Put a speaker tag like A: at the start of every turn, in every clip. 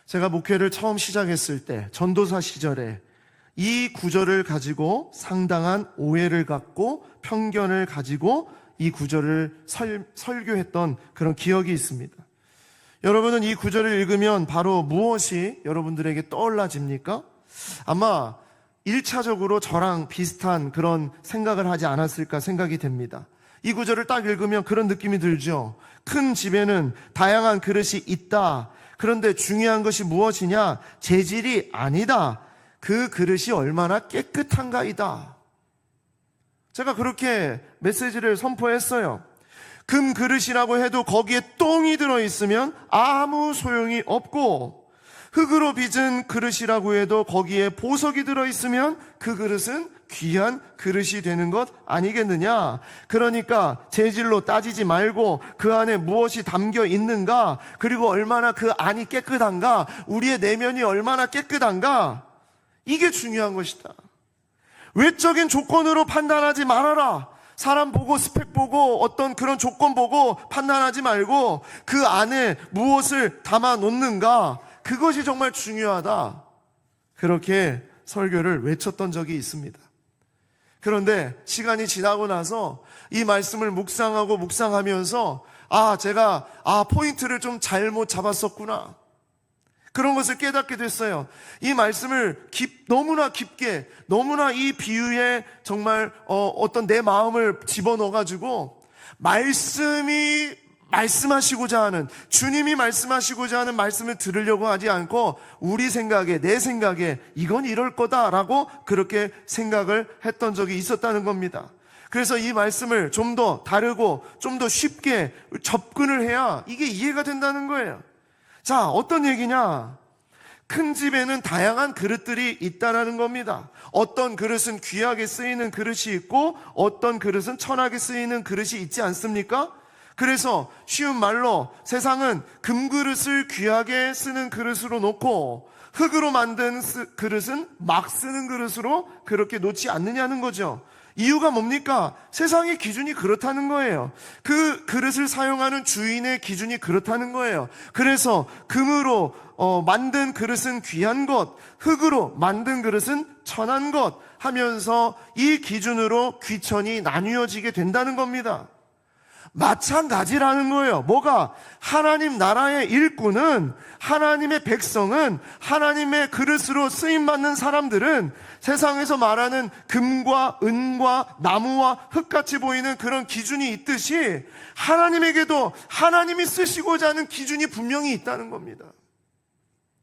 A: 제가 목회를 처음 시작했을 때 전도사 시절에 이 구절을 가지고 상당한 오해를 갖고 편견을 가지고 이 구절을 설교했던 그런 기억이 있습니다. 여러분은 이 구절을 읽으면 바로 무엇이 여러분들에게 떠올라집니까? 아마 1차적으로 저랑 비슷한 그런 생각을 하지 않았을까 생각이 됩니다. 이 구절을 딱 읽으면 그런 느낌이 들죠. 큰 집에는 다양한 그릇이 있다. 그런데 중요한 것이 무엇이냐? 재질이 아니다. 그 그릇이 얼마나 깨끗한가이다. 제가 그렇게 메시지를 선포했어요. 금 그릇이라고 해도 거기에 똥이 들어있으면 아무 소용이 없고, 흙으로 빚은 그릇이라고 해도 거기에 보석이 들어있으면 그 그릇은 귀한 그릇이 되는 것 아니겠느냐. 그러니까 재질로 따지지 말고 그 안에 무엇이 담겨 있는가, 그리고 얼마나 그 안이 깨끗한가, 우리의 내면이 얼마나 깨끗한가, 이게 중요한 것이다. 외적인 조건으로 판단하지 말아라. 사람 보고 스펙 보고 어떤 그런 조건 보고 판단하지 말고 그 안에 무엇을 담아 놓는가, 그것이 정말 중요하다. 그렇게 설교를 외쳤던 적이 있습니다. 그런데 시간이 지나고 나서 이 말씀을 묵상하면서 제가 포인트를 좀 잘못 잡았었구나, 그런 것을 깨닫게 됐어요. 이 말씀을 너무나 깊게, 너무나 이 비유에 정말 어떤 내 마음을 집어넣어가지고 말씀이 말씀하시고자 하는, 주님이 말씀하시고자 하는 말씀을 들으려고 하지 않고 우리 생각에, 내 생각에 이건 이럴 거다라고 그렇게 생각을 했던 적이 있었다는 겁니다. 그래서 이 말씀을 좀 더 다르고 좀 더 쉽게 접근을 해야 이게 이해가 된다는 거예요. 자, 어떤 얘기냐? 큰 집에는 다양한 그릇들이 있다라는 겁니다. 어떤 그릇은 귀하게 쓰이는 그릇이 있고 어떤 그릇은 천하게 쓰이는 그릇이 있지 않습니까? 그래서 쉬운 말로 세상은 금그릇을 귀하게 쓰는 그릇으로 놓고 흙으로 만든 그릇은 막 쓰는 그릇으로 그렇게 놓지 않느냐는 거죠. 이유가 뭡니까? 세상의 기준이 그렇다는 거예요. 그 그릇을 사용하는 주인의 기준이 그렇다는 거예요. 그래서 금으로 만든 그릇은 귀한 것, 흙으로 만든 그릇은 천한 것 하면서 이 기준으로 귀천이 나뉘어지게 된다는 겁니다. 마찬가지라는 거예요. 뭐가? 하나님 나라의 일꾼은, 하나님의 백성은, 하나님의 그릇으로 쓰임받는 사람들은 세상에서 말하는 금과 은과 나무와 흙같이 보이는 그런 기준이 있듯이 하나님에게도 하나님이 쓰시고자 하는 기준이 분명히 있다는 겁니다.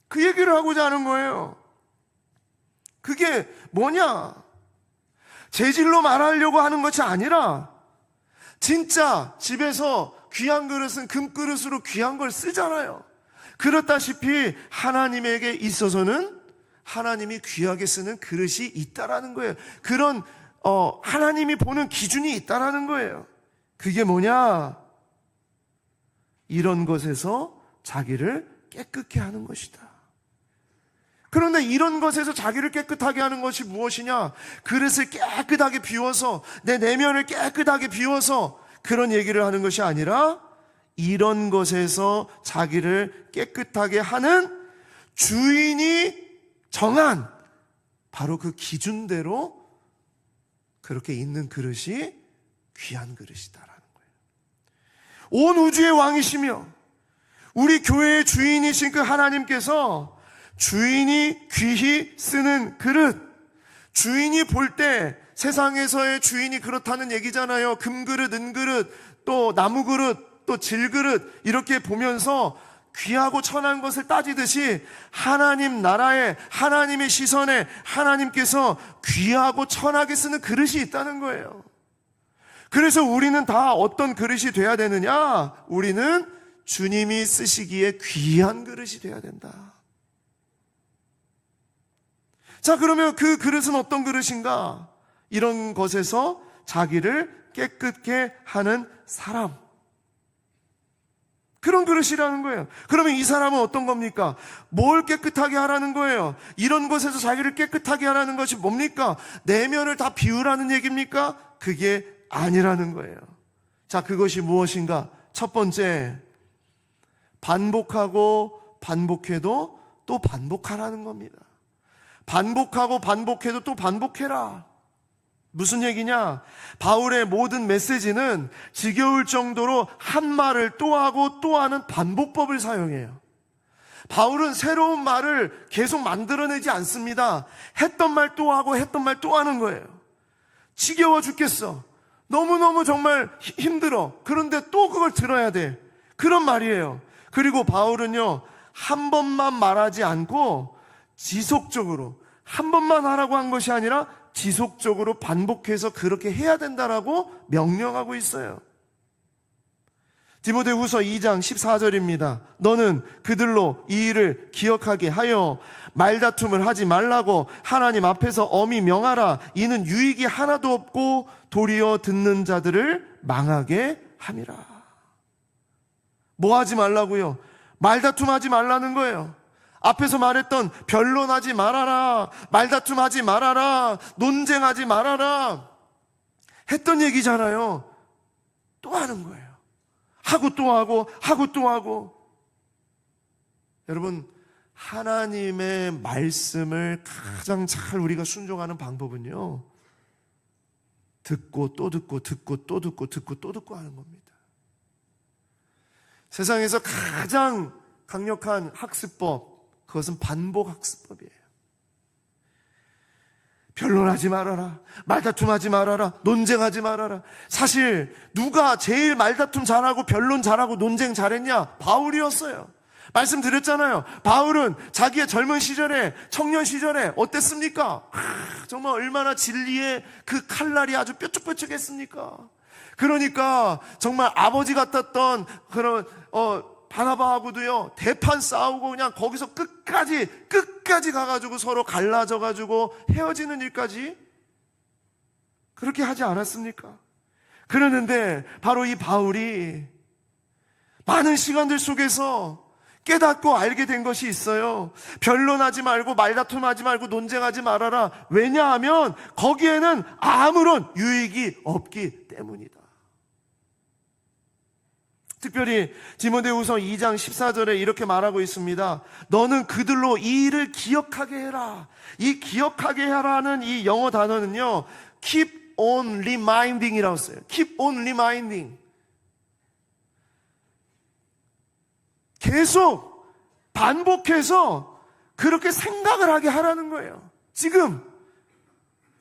A: 그 얘기를 하고자 하는 거예요. 그게 뭐냐? 재질로 말하려고 하는 것이 아니라 진짜 집에서 귀한 그릇은 금그릇으로 귀한 걸 쓰잖아요. 그렇다시피 하나님에게 있어서는 하나님이 귀하게 쓰는 그릇이 있다라는 거예요. 그런 하나님이 보는 기준이 있다라는 거예요. 그게 뭐냐? 이런 것에서 자기를 깨끗게 하는 것이다. 그런데 이런 것에서 자기를 깨끗하게 하는 것이 무엇이냐? 그릇을 깨끗하게 비워서, 내 내면을 깨끗하게 비워서 그런 얘기를 하는 것이 아니라 이런 것에서 자기를 깨끗하게 하는 주인이 정한 바로 그 기준대로 그렇게 있는 그릇이 귀한 그릇이다라는 거예요. 온 우주의 왕이시며 우리 교회의 주인이신 그 하나님께서 주인이 귀히 쓰는 그릇, 주인이 볼 때 세상에서의 주인이 그렇다는 얘기잖아요. 금그릇, 은그릇, 또 나무그릇, 또 질그릇, 이렇게 보면서 귀하고 천한 것을 따지듯이 하나님 나라에, 하나님의 시선에 하나님께서 귀하고 천하게 쓰는 그릇이 있다는 거예요. 그래서 우리는 다 어떤 그릇이 돼야 되느냐? 우리는 주님이 쓰시기에 귀한 그릇이 돼야 된다. 자, 그러면 그 그릇은 어떤 그릇인가? 이런 것에서 자기를 깨끗게 하는 사람, 그런 그릇이라는 거예요. 그러면 이 사람은 어떤 겁니까? 뭘 깨끗하게 하라는 거예요? 이런 것에서 자기를 깨끗하게 하라는 것이 뭡니까? 내면을 다 비우라는 얘기입니까? 그게 아니라는 거예요. 자, 그것이 무엇인가? 첫 번째, 반복하고 반복해도 또 반복하라는 겁니다. 반복하고 반복해도 또 반복해라. 무슨 얘기냐? 바울의 모든 메시지는 지겨울 정도로 한 말을 또 하고 또 하는 반복법을 사용해요. 바울은 새로운 말을 계속 만들어내지 않습니다. 했던 말 또 하고 했던 말 또 하는 거예요. 지겨워 죽겠어. 너무너무 정말 힘들어. 그런데 또 그걸 들어야 돼. 그런 말이에요. 그리고 바울은요, 한 번만 말하지 않고 지속적으로, 한 번만 하라고 한 것이 아니라 지속적으로 반복해서 그렇게 해야 된다라고 명령하고 있어요. 디모데후서 2장 14절입니다. 너는 그들로 이 일을 기억하게 하여 말다툼을 하지 말라고 하나님 앞에서 엄히 명하라. 이는 유익이 하나도 없고 도리어 듣는 자들을 망하게 함이라. 뭐 하지 말라고요? 말다툼하지 말라는 거예요. 앞에서 말했던 변론하지 말아라, 말다툼하지 말아라, 논쟁하지 말아라 했던 얘기잖아요. 또 하는 거예요. 하고 또 하고 하고 또 하고. 여러분, 하나님의 말씀을 가장 잘 우리가 순종하는 방법은요, 듣고 또 듣고 듣고 또 듣고 듣고 또 듣고 하는 겁니다. 세상에서 가장 강력한 학습법, 그것은 반복 학습법이에요. 변론하지 말아라, 말다툼하지 말아라, 논쟁하지 말아라. 사실 누가 제일 말다툼 잘하고 변론 잘하고 논쟁 잘했냐? 바울이었어요. 말씀드렸잖아요. 바울은 자기의 젊은 시절에, 청년 시절에 어땠습니까? 정말 얼마나 진리의 그 칼날이 아주 뾰족뾰족했습니까? 그러니까 정말 아버지 같았던 그런 바나바하고도요, 대판 싸우고 그냥 거기서 끝까지 가가지고 서로 갈라져가지고 헤어지는 일까지 그렇게 하지 않았습니까? 그러는데 바로 이 바울이 많은 시간들 속에서 깨닫고 알게 된 것이 있어요. 변론하지 말고 말다툼하지 말고 논쟁하지 말아라. 왜냐하면 거기에는 아무런 유익이 없기 때문이다. 특별히 디모데후서 2장 14절에 이렇게 말하고 있습니다. 너는 그들로 이 일을 기억하게 해라. 이 기억하게 하라는 이 영어 단어는요, keep on reminding 이라고 써요. keep on reminding. 계속 반복해서 그렇게 생각을 하게 하라는 거예요. 지금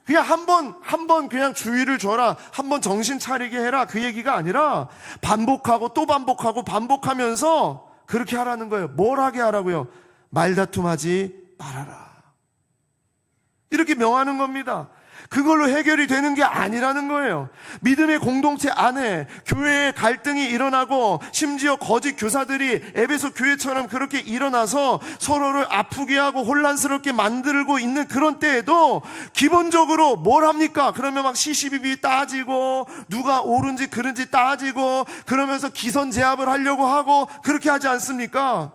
A: 그냥 한 번 그냥 주의를 줘라, 한 번 정신 차리게 해라, 그 얘기가 아니라 반복하고 또 반복하고 반복하면서 그렇게 하라는 거예요. 뭘 하게 하라고요? 말다툼하지 말아라. 이렇게 명하는 겁니다. 그걸로 해결이 되는 게 아니라는 거예요. 믿음의 공동체 안에 교회에 갈등이 일어나고 심지어 거짓 교사들이 에베소 교회처럼 그렇게 일어나서 서로를 아프게 하고 혼란스럽게 만들고 있는 그런 때에도 기본적으로 뭘 합니까? 그러면 막 시시비비 따지고 누가 옳은지 그른지 따지고 그러면서 기선제압을 하려고 하고 그렇게 하지 않습니까?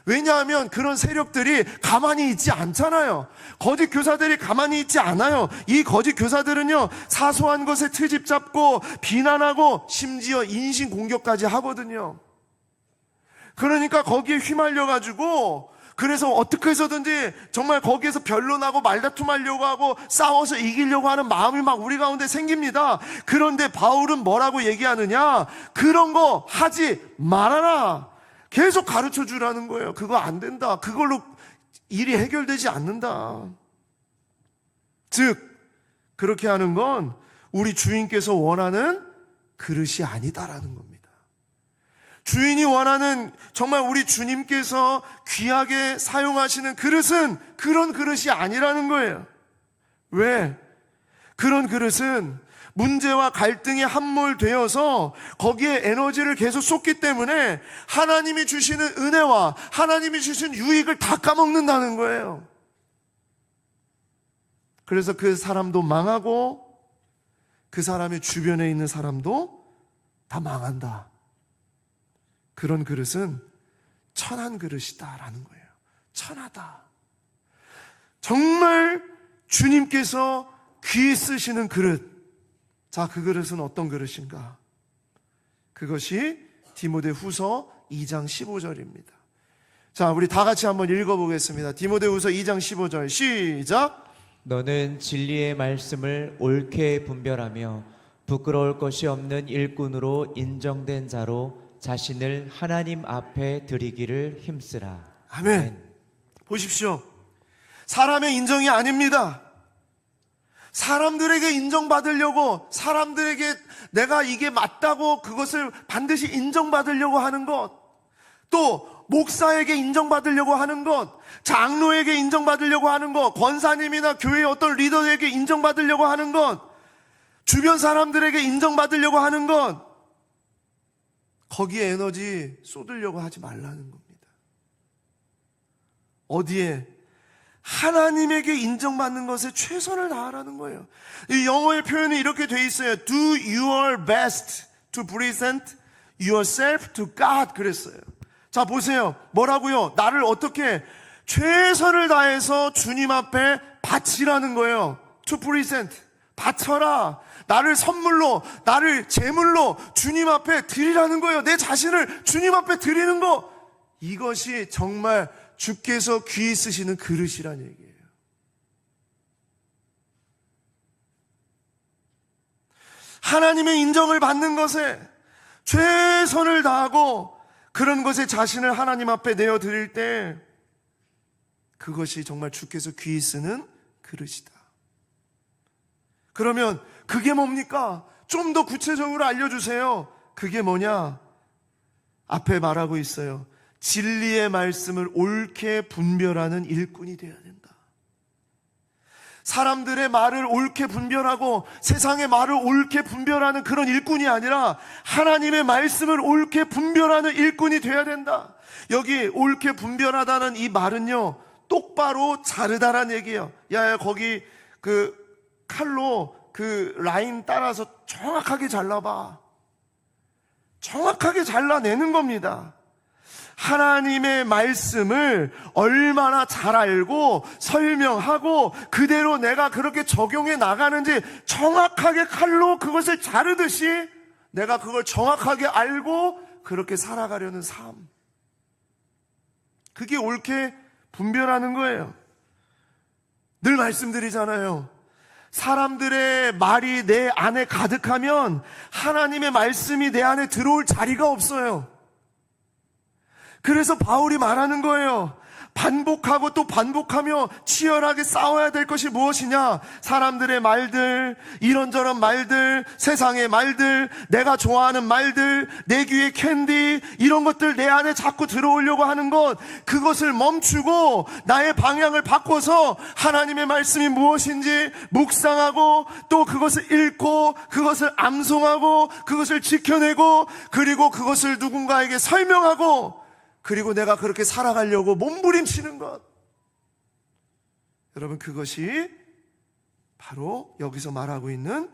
A: 왜냐하면 그런 세력들이 가만히 있지 않잖아요. 거짓 교사들이 가만히 있지 않아요. 이 거짓 교사들은요, 사소한 것에 트집 잡고 비난하고 심지어 인신 공격까지 하거든요. 그러니까 거기에 휘말려가지고 그래서 어떻게 해서든지 정말 거기에서 변론하고 말다툼하려고 하고 싸워서 이기려고 하는 마음이 막 우리 가운데 생깁니다. 그런데 바울은 뭐라고 얘기하느냐? 그런 거 하지 말아라. 계속 가르쳐 주라는 거예요. 그거 안 된다. 그걸로 일이 해결되지 않는다. 즉, 그렇게 하는 건 우리 주인께서 원하는 그릇이 아니다라는 겁니다. 주인이 원하는, 정말 우리 주님께서 귀하게 사용하시는 그릇은 그런 그릇이 아니라는 거예요. 왜? 그런 그릇은 문제와 갈등이 함몰되어서 거기에 에너지를 계속 쏟기 때문에 하나님이 주시는 은혜와 하나님이 주신 유익을 다 까먹는다는 거예요. 그래서 그 사람도 망하고 그 사람의 주변에 있는 사람도 다 망한다. 그런 그릇은 천한 그릇이다라는 거예요. 천하다. 정말 주님께서 귀 쓰시는 그릇. 자, 그 그릇은 어떤 자, 우리 다 같이 한번 읽어보겠습니다. 디모데후서 2장 15절 시작.
B: 너는 진리의 말씀을 옳게 분별하며 부끄러울 것이 없는 일꾼으로 인정된 자로 자신을 하나님 앞에 드리기를 힘쓰라.
A: 아멘. 보십시오. 사람의 인정이 아닙니다. 사람들에게 인정받으려고, 사람들에게 내가 이게 맞다고 그것을 반드시 인정받으려고 하는 것, 또 목사에게 인정받으려고 하는 것, 장로에게 인정받으려고 하는 것, 권사님이나 교회의 어떤 리더에게 인정받으려고 하는 것, 주변 사람들에게 인정받으려고 하는 것, 거기에 에너지 쏟으려고 하지 말라는 겁니다. 어디에? 하나님에게 인정받는 것에 최선을 다하라는 거예요. 이 영어의 표현이 이렇게 돼 있어요. Do your best to present yourself to God 그랬어요. 자, 보세요. 뭐라고요? 나를 어떻게 최선을 다해서 주님 앞에 바치라는 거예요. To present. 바쳐라. 나를 선물로, 나를 제물로 주님 앞에 드리라는 거예요. 내 자신을 주님 앞에 드리는 거. 이것이 정말 주께서 귀히 쓰시는 그릇이란 얘기예요. 하나님의 인정을 받는 것에 최선을 다하고 그런 것에 자신을 하나님 앞에 내어드릴 때 그것이 정말 주께서 귀히 쓰는 그릇이다. 그러면 그게 뭡니까? 좀 더 구체적으로 알려주세요. 그게 뭐냐? 앞에 말하고 있어요. 진리의 말씀을 옳게 분별하는 일꾼이 되어야 된다. 사람들의 말을 옳게 분별하고 세상의 말을 옳게 분별하는 그런 일꾼이 아니라 하나님의 말씀을 옳게 분별하는 일꾼이 되어야 된다. 여기 옳게 분별하다는 이 말은요, 똑바로 자르다란 얘기예요. 야, 거기 그 칼로 그 라인 따라서 정확하게 잘라봐. 정확하게 잘라내는 겁니다. 하나님의 말씀을 얼마나 잘 알고 설명하고 그대로 내가 그렇게 적용해 나가는지 정확하게 칼로 그것을 자르듯이 내가 그걸 정확하게 알고 그렇게 살아가려는 삶. 그게 옳게 분별하는 거예요. 늘 말씀드리잖아요. 사람들의 말이 내 안에 가득하면 하나님의 말씀이 내 안에 들어올 자리가 없어요. 그래서 바울이 말하는 거예요. 반복하고 또 반복하며 치열하게 싸워야 될 것이 무엇이냐? 사람들의 말들, 이런저런 말들, 세상의 말들, 내가 좋아하는 말들, 내 귀에 캔디, 이런 것들 내 안에 자꾸 들어오려고 하는 것, 그것을 멈추고 나의 방향을 바꿔서 하나님의 말씀이 무엇인지 묵상하고 또 그것을 읽고 그것을 암송하고 그것을 지켜내고 그리고 그것을 누군가에게 설명하고 그리고 내가 그렇게 살아가려고 몸부림치는 것. 여러분, 그것이 바로 여기서 말하고 있는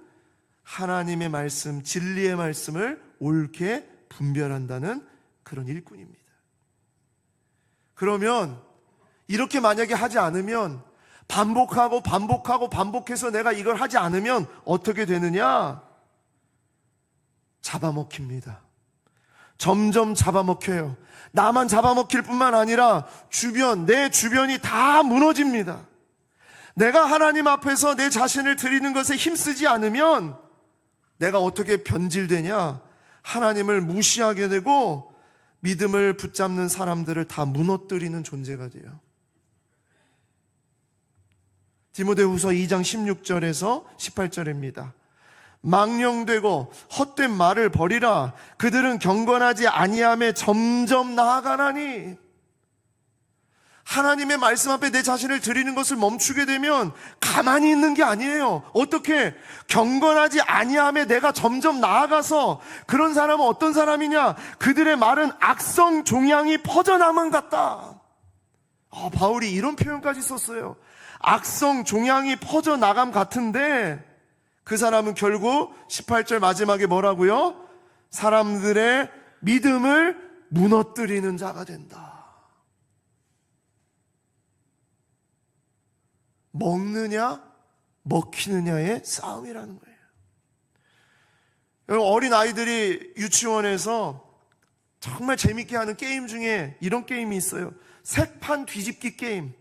A: 하나님의 말씀, 진리의 말씀을 옳게 분별한다는 그런 일꾼입니다. 그러면 이렇게 만약에 하지 않으면 반복해서 내가 이걸 하지 않으면 어떻게 되느냐? 잡아먹힙니다. 점점 잡아먹혀요. 나만 잡아먹힐 뿐만 아니라 내 주변이 다 무너집니다. 내가 하나님 앞에서 내 자신을 드리는 것에 힘쓰지 않으면 내가 어떻게 변질되냐? 하나님을 무시하게 되고 믿음을 붙잡는 사람들을 다 무너뜨리는 존재가 돼요. 디모데후서 2장 16절에서 18절입니다. 망령되고 헛된 말을 버리라. 그들은 경건하지 아니함에 점점 나아가나니. 하나님의 말씀 앞에 내 자신을 드리는 것을 멈추게 되면 가만히 있는 게 아니에요. 어떻게? 경건하지 아니함에 내가 점점 나아가서 그런 사람은 어떤 사람이냐? 그들의 말은 악성 종양이 퍼져나만 같다. 바울이 이런 표현까지 썼어요. 악성 종양이 퍼져나감 같은데 그 사람은 결국 18절 마지막에 뭐라고요? 사람들의 믿음을 무너뜨리는 자가 된다. 먹느냐 먹히느냐의 싸움이라는 거예요. 여러분, 어린 아이들이 유치원에서 정말 재밌게 하는 게임 중에 이런 게임이 있어요. 색판 뒤집기 게임.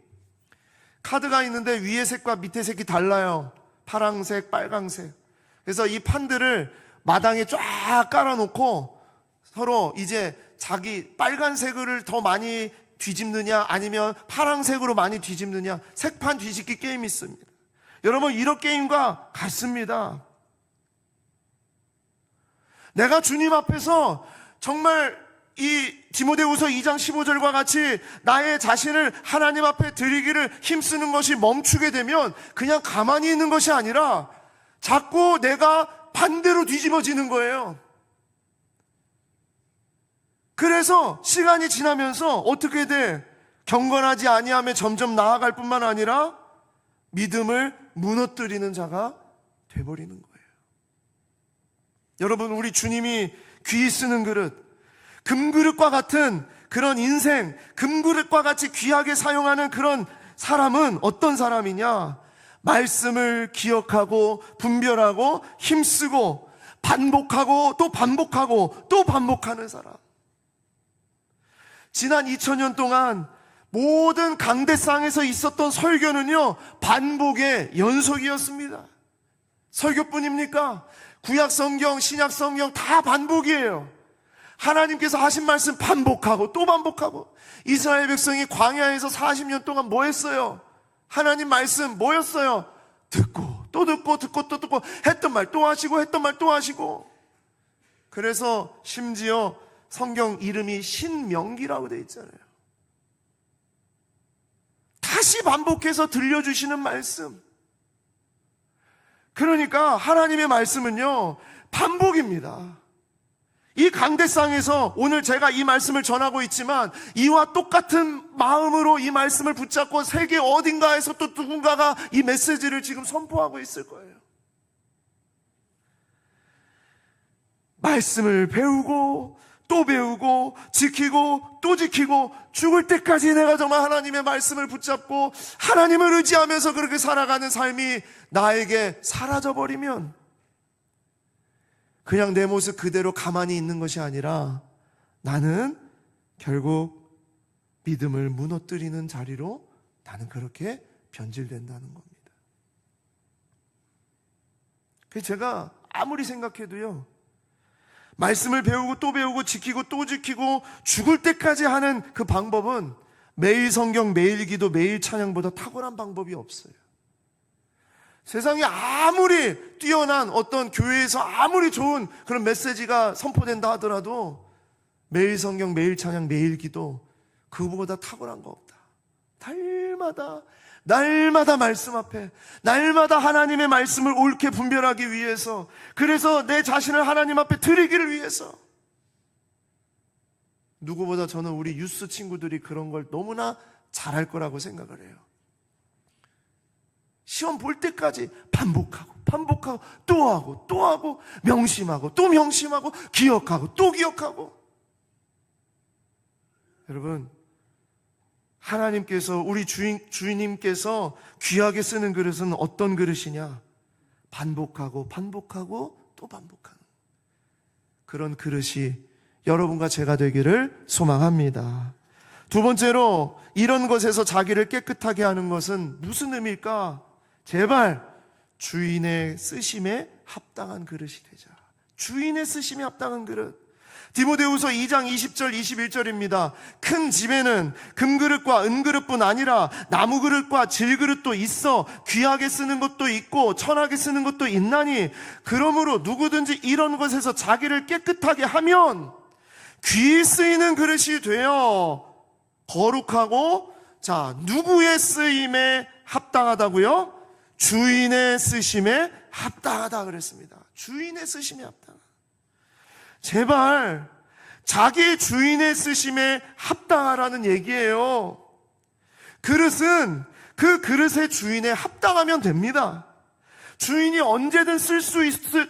A: 카드가 있는데 위에 색과 밑에 색이 달라요. 파랑색, 빨강색. 그래서 이 판들을 마당에 쫙 깔아놓고 서로 이제 자기 빨간색을 더 많이 뒤집느냐 아니면 파랑색으로 많이 뒤집느냐, 색판 뒤집기 게임이 있습니다. 여러분, 이런 게임과 같습니다. 내가 주님 앞에서 정말 이 디모데후서 2장 15절과 같이 나의 자신을 하나님 앞에 드리기를 힘쓰는 것이 멈추게 되면 그냥 가만히 있는 것이 아니라 자꾸 내가 반대로 뒤집어지는 거예요. 그래서 시간이 지나면서 어떻게 돼? 경건하지 아니하며 점점 나아갈 뿐만 아니라 믿음을 무너뜨리는 자가 돼버리는 거예요. 여러분, 우리 주님이 귀 쓰는 그릇, 금그릇과 같은 그런 인생, 금그릇과 같이 귀하게 사용하는 그런 사람은 어떤 사람이냐? 말씀을 기억하고 분별하고 힘쓰고 반복하고 또 반복하고 또 반복하는 사람. 지난 2000년 동안 모든 강대상에서 있었던 설교는요, 반복의 연속이었습니다. 설교뿐입니까? 구약 성경, 신약 성경 다 반복이에요. 하나님께서 하신 말씀 반복하고 또 반복하고. 이스라엘 백성이 광야에서 40년 동안 뭐 했어요? 하나님 말씀 뭐였어요? 듣고 또 듣고 듣고 또 듣고, 했던 말 또 하시고 했던 말 또 하시고. 그래서 심지어 성경 이름이 신명기라고 되어 있잖아요. 다시 반복해서 들려주시는 말씀. 그러니까 하나님의 말씀은요, 반복입니다. 이 강대상에서 오늘 제가 이 말씀을 전하고 있지만 이와 똑같은 마음으로 이 말씀을 붙잡고 세계 어딘가에서 또 누군가가 이 메시지를 지금 선포하고 있을 거예요. 말씀을 배우고 또 배우고 지키고 또 지키고 죽을 때까지 내가 정말 하나님의 말씀을 붙잡고 하나님을 의지하면서 그렇게 살아가는 삶이 나에게 사라져버리면 그냥 내 모습 그대로 가만히 있는 것이 아니라 나는 결국 믿음을 무너뜨리는 자리로 나는 그렇게 변질된다는 겁니다. 그래서 제가 아무리 생각해도요, 말씀을 배우고 또 배우고 지키고 또 지키고 죽을 때까지 하는 그 방법은 매일 성경, 매일 기도, 매일 찬양보다 탁월한 방법이 없어요. 세상에 아무리 뛰어난 어떤 교회에서 아무리 좋은 그런 메시지가 선포된다 하더라도 매일 성경, 매일 찬양, 매일 기도, 그거보다 탁월한 거 없다. 날마다 말씀 앞에, 날마다 하나님의 말씀을 옳게 분별하기 위해서, 그래서 내 자신을 하나님 앞에 드리기를 위해서. 누구보다 저는 우리 유스 친구들이 그런 걸 너무나 잘할 거라고 생각을 해요. 시험 볼 때까지 반복하고 또 하고 명심하고 또 명심하고 기억하고 또 기억하고. 여러분, 하나님께서 우리 주인님께서 귀하게 쓰는 그릇은 어떤 그릇이냐? 반복하고 또 반복하는 그런 그릇이 여러분과 제가 되기를 소망합니다. 두 번째로, 이런 것에서 자기를 깨끗하게 하는 것은 무슨 의미일까? 제발 주인의 쓰심에 합당한 그릇이 되자. 주인의 쓰심에 합당한 그릇. 디모데후서 2장 20절 21절입니다. 큰 집에는 금그릇과 은그릇뿐 아니라 나무그릇과 질그릇도 있어 귀하게 쓰는 것도 있고 천하게 쓰는 것도 있나니, 그러므로 누구든지 이런 것에서 자기를 깨끗하게 하면 귀 쓰이는 그릇이 되어 거룩하고, 자, 누구의 쓰임에 합당하다고요? 주인의 쓰심에 합당하다 그랬습니다. 주인의 쓰심에 합당하다. 제발 자기 주인의 쓰심에 합당하라는 얘기예요. 그릇은 그 그릇의 주인에 합당하면 됩니다. 주인이 언제든 쓸 수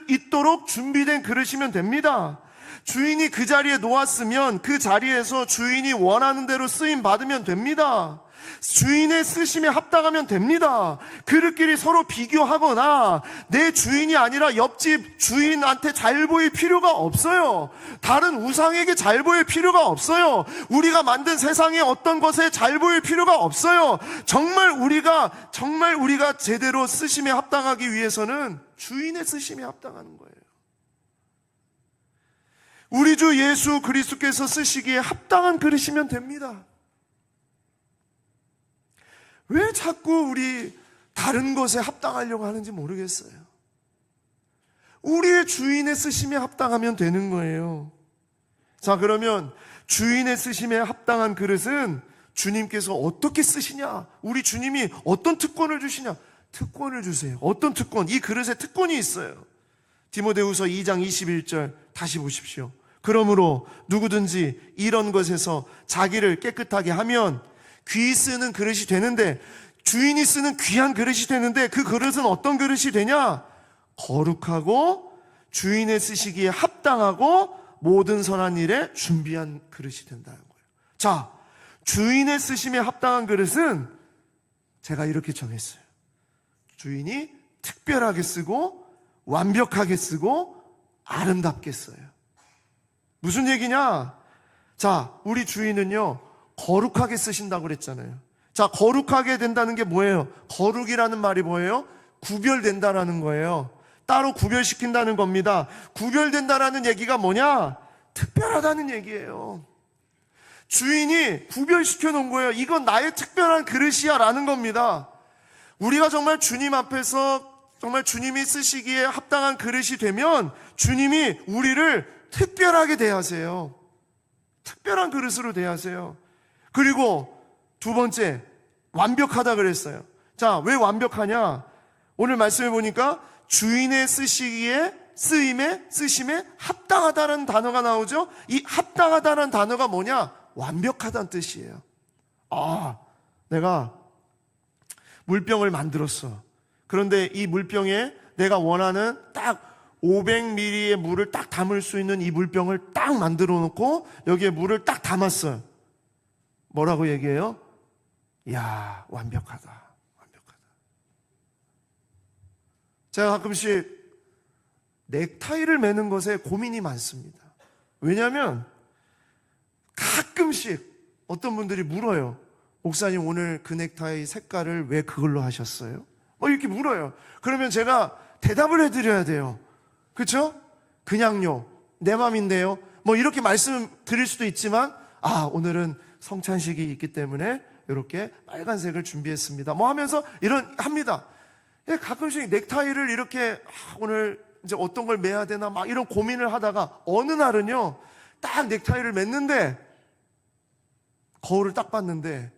A: 있도록 준비된 그릇이면 됩니다. 주인이 그 자리에 놓았으면 그 자리에서 주인이 원하는 대로 쓰임 받으면 됩니다. 주인의 쓰심에 합당하면 됩니다. 그릇끼리 서로 비교하거나 내 주인이 아니라 옆집 주인한테 잘 보일 필요가 없어요. 다른 우상에게 잘 보일 필요가 없어요. 우리가 만든 세상의 어떤 것에 잘 보일 필요가 없어요. 정말 우리가 제대로 쓰심에 합당하기 위해서는 주인의 쓰심에 합당하는 거예요. 우리 주 예수 그리스도께서 쓰시기에 합당한 그릇이면 됩니다. 왜 자꾸 우리 다른 것에 합당하려고 하는지 모르겠어요. 우리의 주인의 쓰심에 합당하면 되는 거예요. 자, 그러면 주인의 쓰심에 합당한 그릇은 주님께서 어떻게 쓰시냐? 우리 주님이 어떤 특권을 주시냐? 특권을 주세요. 어떤 특권? 이 그릇에 특권이 있어요. 디모데후서 2장 21절 다시 보십시오. 그러므로 누구든지 이런 것에서 자기를 깨끗하게 하면 귀 쓰는 그릇이 되는데, 주인이 쓰는 귀한 그릇이 되는데, 그 그릇은 어떤 그릇이 되냐? 거룩하고 주인의 쓰시기에 합당하고 모든 선한 일에 준비한 그릇이 된다는 거예요. 자, 주인의 쓰심에 합당한 그릇은 제가 이렇게 정했어요. 주인이 특별하게 쓰고 완벽하게 쓰고 아름답게 써요. 무슨 얘기냐? 자, 우리 주인은요, 거룩하게 쓰신다고 그랬잖아요. 자, 거룩하게 된다는 게 뭐예요? 거룩이라는 말이 뭐예요? 구별된다라는 거예요. 따로 구별시킨다는 겁니다. 구별된다라는 얘기가 뭐냐? 특별하다는 얘기예요. 주인이 구별시켜 놓은 거예요. 이건 나의 특별한 그릇이야 라는 겁니다. 우리가 정말 주님 앞에서 정말 주님이 쓰시기에 합당한 그릇이 되면 주님이 우리를 특별하게 대하세요. 특별한 그릇으로 대하세요. 그리고 두 번째, 완벽하다 그랬어요. 자, 왜 완벽하냐? 오늘 말씀해 보니까 주인의 쓰심에 합당하다는 단어가 나오죠? 이 합당하다는 단어가 뭐냐? 완벽하다는 뜻이에요. 아, 내가 물병을 만들었어. 그런데 이 물병에 내가 원하는 딱 500ml의 물을 딱 담을 수 있는 이 물병을 딱 만들어 놓고 여기에 물을 딱 담았어요. 뭐라고 얘기해요? 이야, 완벽하다. 완벽하다. 제가 가끔씩 넥타이를 매는 것에 고민이 많습니다. 왜냐하면 가끔씩 어떤 분들이 물어요. 목사님, 오늘 그 넥타이 색깔을 왜 그걸로 하셨어요? 이렇게 물어요. 그러면 제가 대답을 해드려야 돼요. 그렇죠? 그냥요, 내 맘인데요. 이렇게 말씀드릴 수도 있지만, 오늘은 성찬식이 있기 때문에 이렇게 빨간색을 준비했습니다. 하면서 합니다. 가끔씩 넥타이를 이렇게 오늘 이제 어떤 걸 매야 되나 이런 고민을 하다가 어느 날은요, 딱 넥타이를 맸는데 거울을 딱 봤는데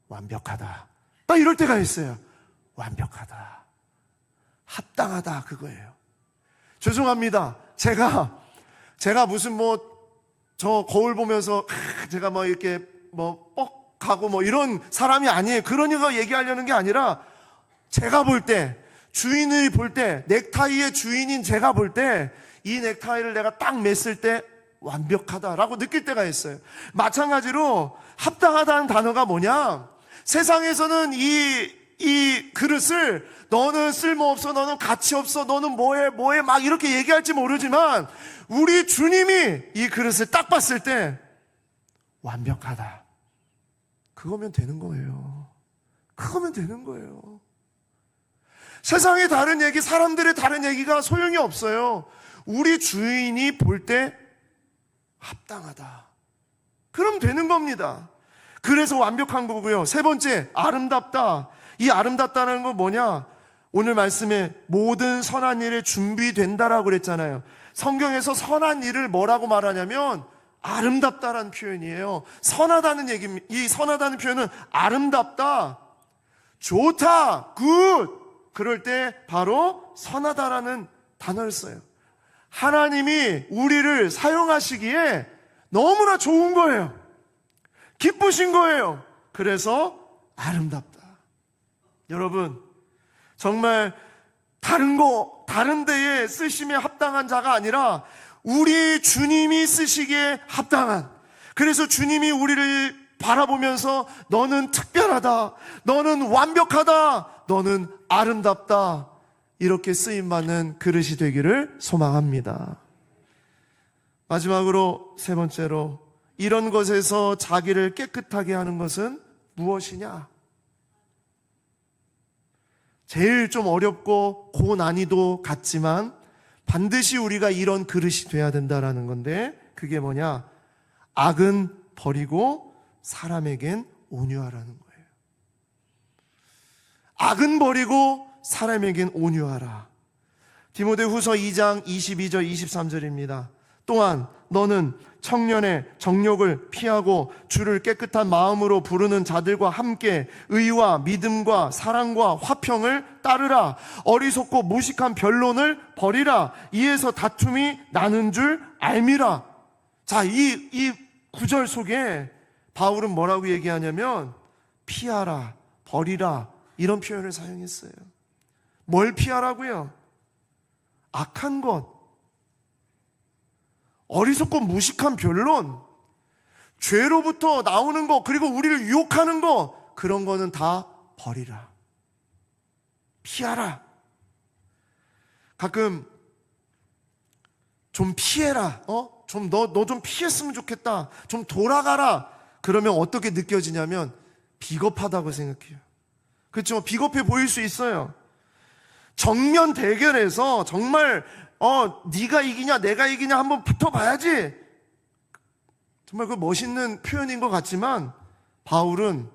A: 완벽하다. 딱 이럴 때가 있어요. 완벽하다. 합당하다, 그거예요. 죄송합니다. 제가 무슨 저 거울 보면서 제가 이렇게 뻑하고 이런 사람이 아니에요. 그러니까 얘기하려는 게 아니라 제가 볼 때, 주인이 볼 때, 넥타이의 주인인 제가 볼 때 이 넥타이를 내가 딱 맸을 때 완벽하다라고 느낄 때가 있어요. 마찬가지로 합당하다는 단어가 뭐냐? 세상에서는 이 그릇을 너는 쓸모없어, 너는 가치 없어, 너는 뭐해 이렇게 얘기할지 모르지만 우리 주님이 이 그릇을 딱 봤을 때 완벽하다. 그거면 되는 거예요. 그거면 되는 거예요. 세상의 다른 얘기, 사람들의 다른 얘기가 소용이 없어요. 우리 주인이 볼 때 합당하다. 그럼 되는 겁니다. 그래서 완벽한 거고요. 세 번째, 아름답다. 이 아름답다는 건 뭐냐? 오늘 말씀에 모든 선한 일에 준비된다라고 그랬잖아요. 성경에서 선한 일을 뭐라고 말하냐면 아름답다라는 표현이에요. 선하다는 얘기입니다. 이 선하다는 표현은 아름답다, 좋다, 굿. 그럴 때 바로 선하다라는 단어를 써요. 하나님이 우리를 사용하시기에 너무나 좋은 거예요. 기쁘신 거예요. 그래서 아름답다. 여러분, 정말 다른 데에 쓰심에 합당한 자가 아니라 우리 주님이 쓰시기에 합당한, 그래서 주님이 우리를 바라보면서 너는 특별하다, 너는 완벽하다, 너는 아름답다, 이렇게 쓰임받는 그릇이 되기를 소망합니다. 마지막으로 세 번째로, 이런 것에서 자기를 깨끗하게 하는 것은 무엇이냐? 제일 좀 어렵고 고난이도 같지만 반드시 우리가 이런 그릇이 돼야 된다라는 건데, 그게 뭐냐? 악은 버리고 사람에겐 온유하라는 거예요. 악은 버리고 사람에겐 온유하라. 디모데후서 2장 22절 23절입니다. 또한 너는 청년의 정욕을 피하고 주를 깨끗한 마음으로 부르는 자들과 함께 의와 믿음과 사랑과 화평을 따르라. 어리석고 무식한 변론을 버리라. 이에서 다툼이 나는 줄 알미라. 자, 이 구절 속에 바울은 뭐라고 얘기하냐면 피하라, 버리라, 이런 표현을 사용했어요. 뭘 피하라고요? 악한 것, 어리석고 무식한 변론, 죄로부터 나오는 것, 그리고 우리를 유혹하는 것, 그런 거는 다 버리라, 피하라. 가끔 좀 피해라, 좀 너 좀 피했으면 좋겠다, 좀 돌아가라, 그러면 어떻게 느껴지냐면 비겁하다고 생각해요. 그렇죠? 비겁해 보일 수 있어요. 정면 대결에서 정말 네가 이기냐 내가 이기냐 한번 붙어봐야지, 정말 그 멋있는 표현인 것 같지만 바울은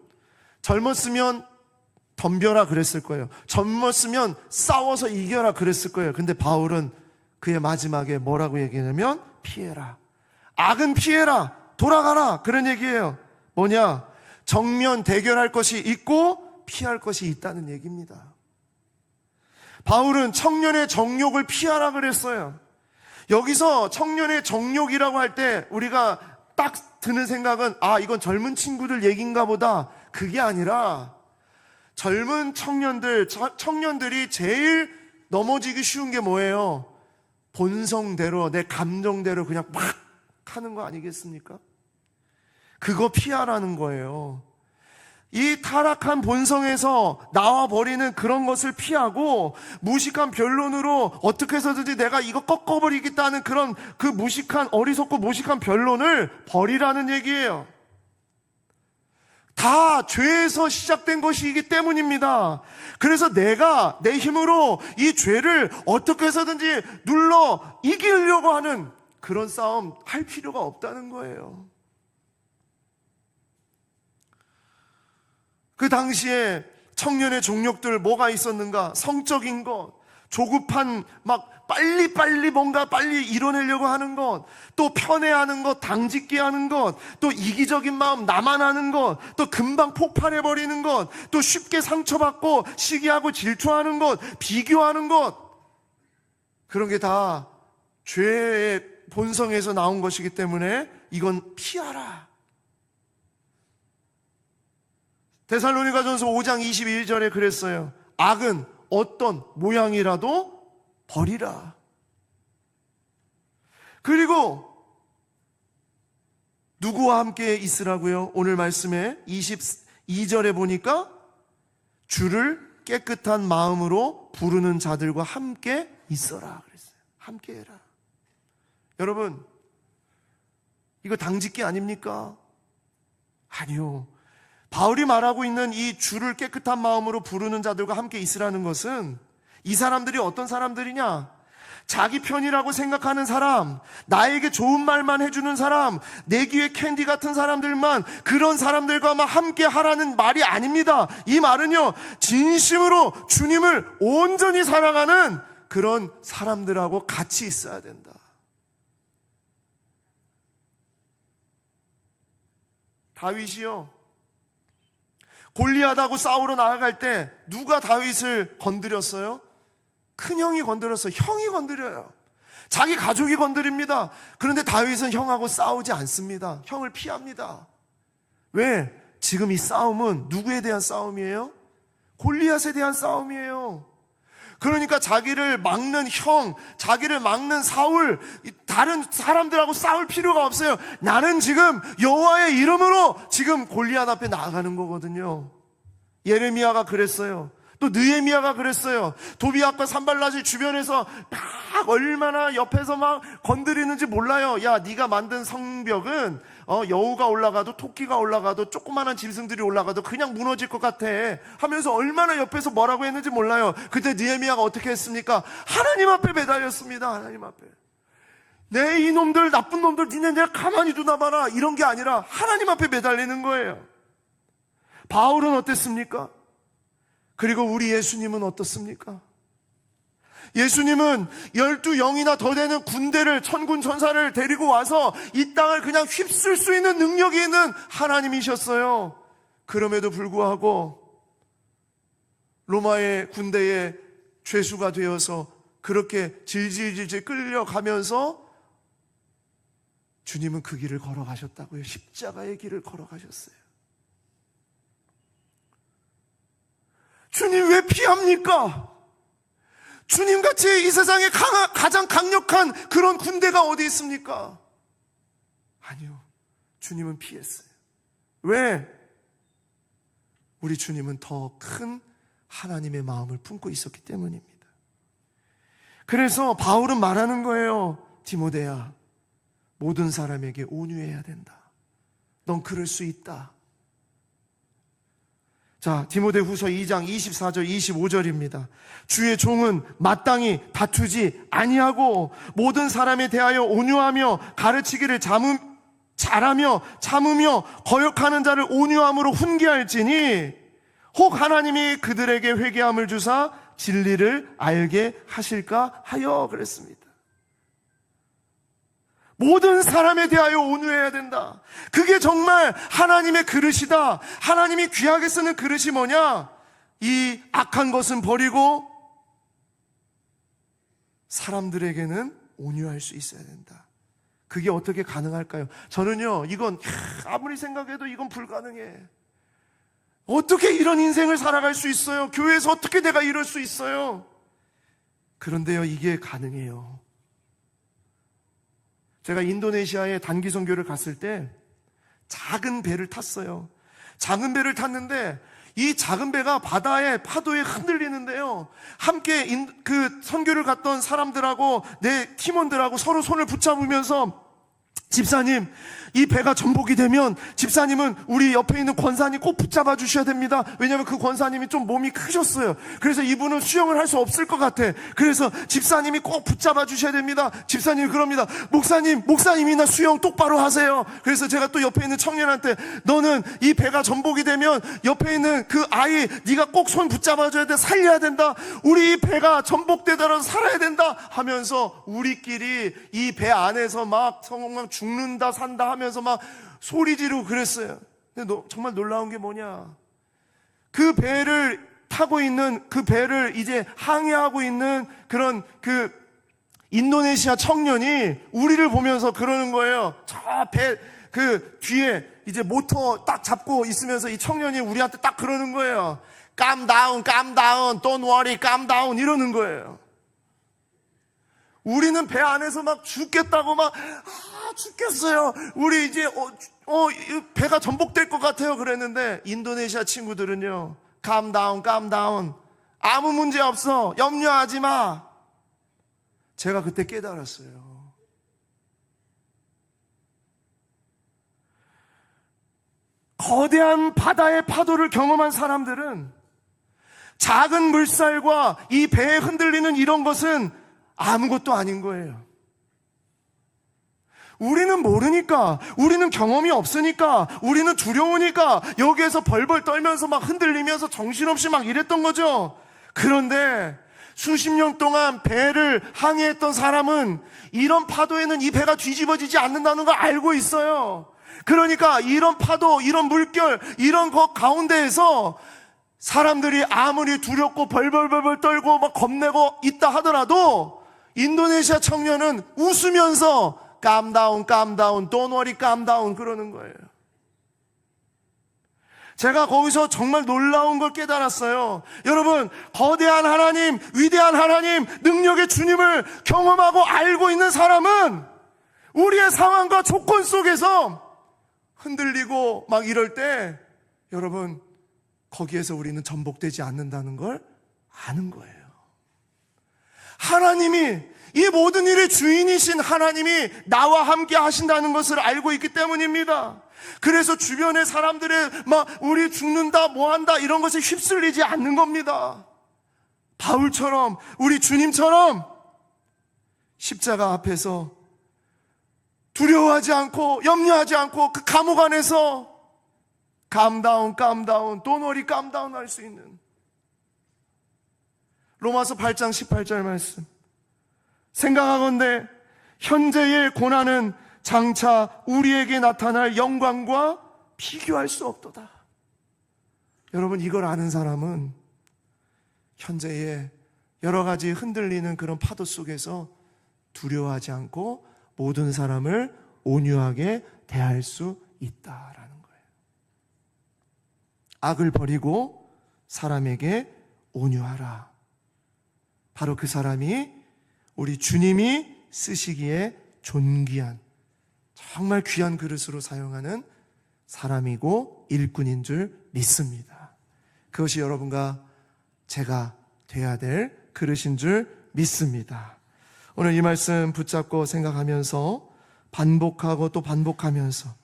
A: 젊었으면 덤벼라 그랬을 거예요. 젊었으면 싸워서 이겨라 그랬을 거예요. 근데 바울은 그의 마지막에 뭐라고 얘기하냐면 피해라, 악은 피해라, 돌아가라, 그런 얘기예요. 뭐냐? 정면 대결할 것이 있고 피할 것이 있다는 얘기입니다. 바울은 청년의 정욕을 피하라 그랬어요. 여기서 청년의 정욕이라고 할 때 우리가 딱 드는 생각은 이건 젊은 친구들 얘기인가 보다. 그게 아니라 젊은 청년들이 제일 넘어지기 쉬운 게 뭐예요? 본성대로, 내 감정대로 그냥 막 하는 거 아니겠습니까? 그거 피하라는 거예요. 이 타락한 본성에서 나와버리는 그런 것을 피하고, 무식한 변론으로 어떻게 해서든지 내가 이거 꺾어버리겠다는 그런 그 무식한, 어리석고 무식한 변론을 버리라는 얘기예요. 다 죄에서 시작된 것이기 때문입니다. 그래서 내가 내 힘으로 이 죄를 어떻게 해서든지 눌러 이기려고 하는 그런 싸움 할 필요가 없다는 거예요. 그 당시에 청년의 종욕들 뭐가 있었는가? 성적인 것, 조급한 막 빨리 뭔가 빨리 이뤄내려고 하는 것, 또 편애하는 것, 당짓기 하는 것, 또 이기적인 마음 나만 하는 것, 또 금방 폭발해버리는 것, 또 쉽게 상처받고 시기하고 질투하는 것, 비교하는 것, 그런 게 다 죄의 본성에서 나온 것이기 때문에 이건 피하라. 데살로니가전서 5장 21절에 그랬어요. 악은 어떤 모양이라도 버리라. 그리고 누구와 함께 있으라고요? 오늘 말씀에 22절에 보니까 주를 깨끗한 마음으로 부르는 자들과 함께 있어라 그랬어요. 함께 해라. 여러분, 이거 당짓기 아닙니까? 아니요. 바울이 말하고 있는 이 주를 깨끗한 마음으로 부르는 자들과 함께 있으라는 것은, 이 사람들이 어떤 사람들이냐? 자기 편이라고 생각하는 사람, 나에게 좋은 말만 해주는 사람, 내 귀에 캔디 같은 사람들만, 그런 사람들과만 함께 하라는 말이 아닙니다. 이 말은요, 진심으로 주님을 온전히 사랑하는 그런 사람들하고 같이 있어야 된다. 다윗이요, 골리앗하고 싸우러 나아갈 때 누가 다윗을 건드렸어요? 큰형이 건드렸어요. 형이 건드려요. 자기 가족이 건드립니다. 그런데 다윗은 형하고 싸우지 않습니다. 형을 피합니다. 왜? 지금 이 싸움은 누구에 대한 싸움이에요? 골리앗에 대한 싸움이에요. 그러니까 자기를 막는 형, 자기를 막는 사울, 다른 사람들하고 싸울 필요가 없어요. 나는 지금 여호와의 이름으로 지금 골리앗 앞에 나아가는 거거든요. 예레미야가 그랬어요. 또 느헤미야가 그랬어요. 도비앗과 산발랏이 주변에서 막 얼마나 옆에서 막 건드리는지 몰라요. 야, 네가 만든 성벽은 여우가 올라가도 토끼가 올라가도 조그마한 짐승들이 올라가도 그냥 무너질 것 같아 하면서 얼마나 옆에서 뭐라고 했는지 몰라요. 그때 느헤미야가 어떻게 했습니까? 하나님 앞에 매달렸습니다. 하나님 앞에. 내 이놈들, 나쁜 놈들, 니네 내가 가만히 두나 봐라, 이런 게 아니라 하나님 앞에 매달리는 거예요. 바울은 어땠습니까? 그리고 우리 예수님은 어떻습니까? 예수님은 12영이나 더 되는 군대를, 천군 천사를 데리고 와서 이 땅을 그냥 휩쓸 수 있는 능력이 있는 하나님이셨어요. 그럼에도 불구하고 로마의 군대의 죄수가 되어서 그렇게 질질질질 끌려가면서 주님은 그 길을 걸어가셨다고요. 십자가의 길을 걸어가셨어요. 주님 왜 피합니까? 주님같이 이 세상에 가장 강력한 그런 군대가 어디 있습니까? 아니요. 주님은 피했어요. 왜? 우리 주님은 더 큰 하나님의 마음을 품고 있었기 때문입니다. 그래서 바울은 말하는 거예요. 디모데야, 모든 사람에게 온유해야 된다. 넌 그럴 수 있다. 자, 디모데 후서 2장 24절 25절입니다. 주의 종은 마땅히 다투지 아니하고 모든 사람에 대하여 온유하며 가르치기를 잘하며 참으며 거역하는 자를 온유함으로 훈계할지니 혹 하나님이 그들에게 회개함을 주사 진리를 알게 하실까 하여 그랬습니다. 모든 사람에 대하여 온유해야 된다. 그게 정말 하나님의 그릇이다. 하나님이 귀하게 쓰는 그릇이 뭐냐? 이 악한 것은 버리고 사람들에게는 온유할 수 있어야 된다. 그게 어떻게 가능할까요? 저는요, 이건 아무리 생각해도 이건 불가능해. 어떻게 이런 인생을 살아갈 수 있어요? 교회에서 어떻게 내가 이럴 수 있어요? 그런데요, 이게 가능해요. 제가 인도네시아에 단기 선교를 갔을 때 작은 배를 탔어요. 작은 배를 탔는데 이 작은 배가 바다의 파도에 흔들리는데요. 함께 그 선교를 갔던 사람들하고 내 팀원들하고 서로 손을 붙잡으면서 집사님, 이 배가 전복이 되면 집사님은 우리 옆에 있는 권사님 꼭 붙잡아 주셔야 됩니다. 왜냐하면 그 권사님이 좀 몸이 크셨어요. 그래서 이분은 수영을 할 수 없을 것 같아. 그래서 집사님이 꼭 붙잡아 주셔야 됩니다. 집사님이 그럽니다. 목사님이나 수영 똑바로 하세요. 그래서 제가 또 옆에 있는 청년한테 너는 이 배가 전복이 되면 옆에 있는 그 아이 네가 꼭 손 붙잡아 줘야 돼. 살려야 된다. 우리 이 배가 전복되더라도 살아야 된다 하면서 우리끼리 이 배 안에서 막 죽는다 산다 하면서 막 소리 지르고 그랬어요. 근데 정말 놀라운 게 뭐냐, 그 배를 타고 있는, 그 배를 이제 항해하고 있는 그런 그 인도네시아 청년이 우리를 보면서 그러는 거예요. 저 배 그 뒤에 이제 모터 딱 잡고 있으면서 이 청년이 우리한테 딱 그러는 거예요. Calm down, calm down, don't worry, calm down 이러는 거예요. 우리는 배 안에서 막 죽겠다고 막 죽겠어요. 우리 이제 배가 전복될 것 같아요. 그랬는데 인도네시아 친구들은요, calm down, calm down, 아무 문제 없어, 염려하지 마. 제가 그때 깨달았어요. 거대한 바다의 파도를 경험한 사람들은 작은 물살과 이 배에 흔들리는 이런 것은 아무것도 아닌 거예요. 우리는 모르니까, 우리는 경험이 없으니까, 우리는 두려우니까 여기에서 벌벌 떨면서 막 흔들리면서 정신없이 막 이랬던 거죠. 그런데 수십 년 동안 배를 항해했던 사람은 이런 파도에는 이 배가 뒤집어지지 않는다는 걸 알고 있어요. 그러니까 이런 파도, 이런 물결, 이런 것 가운데에서 사람들이 아무리 두렵고 벌벌벌벌 떨고 막 겁내고 있다 하더라도 인도네시아 청년은 웃으면서 calm down, calm down, don't worry, calm down 그러는 거예요. 제가 거기서 정말 놀라운 걸 깨달았어요. 여러분, 거대한 하나님, 위대한 하나님, 능력의 주님을 경험하고 알고 있는 사람은 우리의 상황과 조건 속에서 흔들리고 막 이럴 때 여러분, 거기에서 우리는 전복되지 않는다는 걸 아는 거예요. 하나님이, 이 모든 일의 주인이신 하나님이 나와 함께 하신다는 것을 알고 있기 때문입니다. 그래서 주변의 사람들의 막 우리 죽는다 뭐한다 이런 것에 휩쓸리지 않는 겁니다. 바울처럼, 우리 주님처럼 십자가 앞에서 두려워하지 않고 염려하지 않고 그 감옥 안에서 calm down, don't worry, calm down 할 수 있는 로마서 8장 18절 말씀. 생각하건대 현재의 고난은 장차 우리에게 나타날 영광과 비교할 수 없도다. 여러분, 이걸 아는 사람은 현재의 여러 가지 흔들리는 그런 파도 속에서 두려워하지 않고 모든 사람을 온유하게 대할 수 있다라는 거예요. 악을 버리고 사람에게 온유하라. 바로 그 사람이 우리 주님이 쓰시기에 존귀한, 정말 귀한 그릇으로 사용하는 사람이고 일꾼인 줄 믿습니다. 그것이 여러분과 제가 돼야 될 그릇인 줄 믿습니다. 오늘 이 말씀 붙잡고 생각하면서 반복하고 또 반복하면서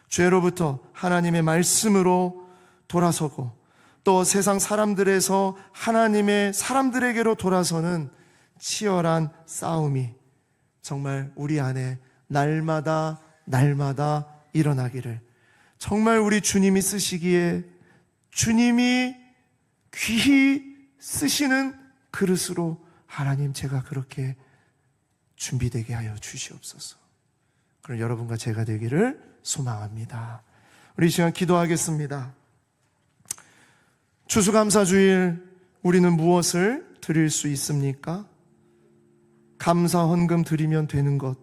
A: 죄로부터 하나님의 말씀으로 돌아서고 또 세상 사람들에서 하나님의 사람들에게로 돌아서는 치열한 싸움이 정말 우리 안에 날마다 일어나기를, 정말 우리 주님이 쓰시기에 주님이 귀히 쓰시는 그릇으로 하나님, 제가 그렇게 준비되게 하여 주시옵소서. 그럼 여러분과 제가 되기를 소망합니다. 우리 이 시간 기도하겠습니다. 추수감사주일, 우리는 무엇을 드릴 수 있습니까? 감사 헌금 드리면 되는 것,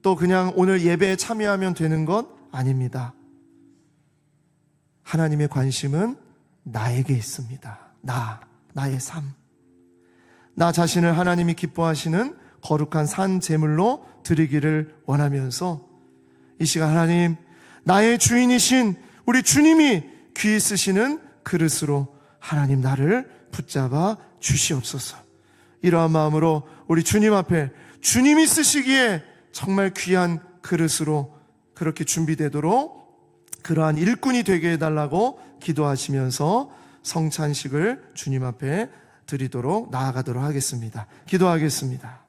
A: 또 그냥 오늘 예배에 참여하면 되는 것 아닙니다. 하나님의 관심은 나에게 있습니다. 나의 삶, 나 자신을 하나님이 기뻐하시는 거룩한 산 제물로 드리기를 원하면서 이 시간 하나님, 나의 주인이신 우리 주님이 귀히 쓰시는 그릇으로 하나님 나를 붙잡아 주시옵소서. 이러한 마음으로 우리 주님 앞에 주님이 쓰시기에 정말 귀한 그릇으로 그렇게 준비되도록 그러한 일꾼이 되게 해달라고 기도하시면서 성찬식을 주님 앞에 드리도록 나아가도록 하겠습니다. 기도하겠습니다.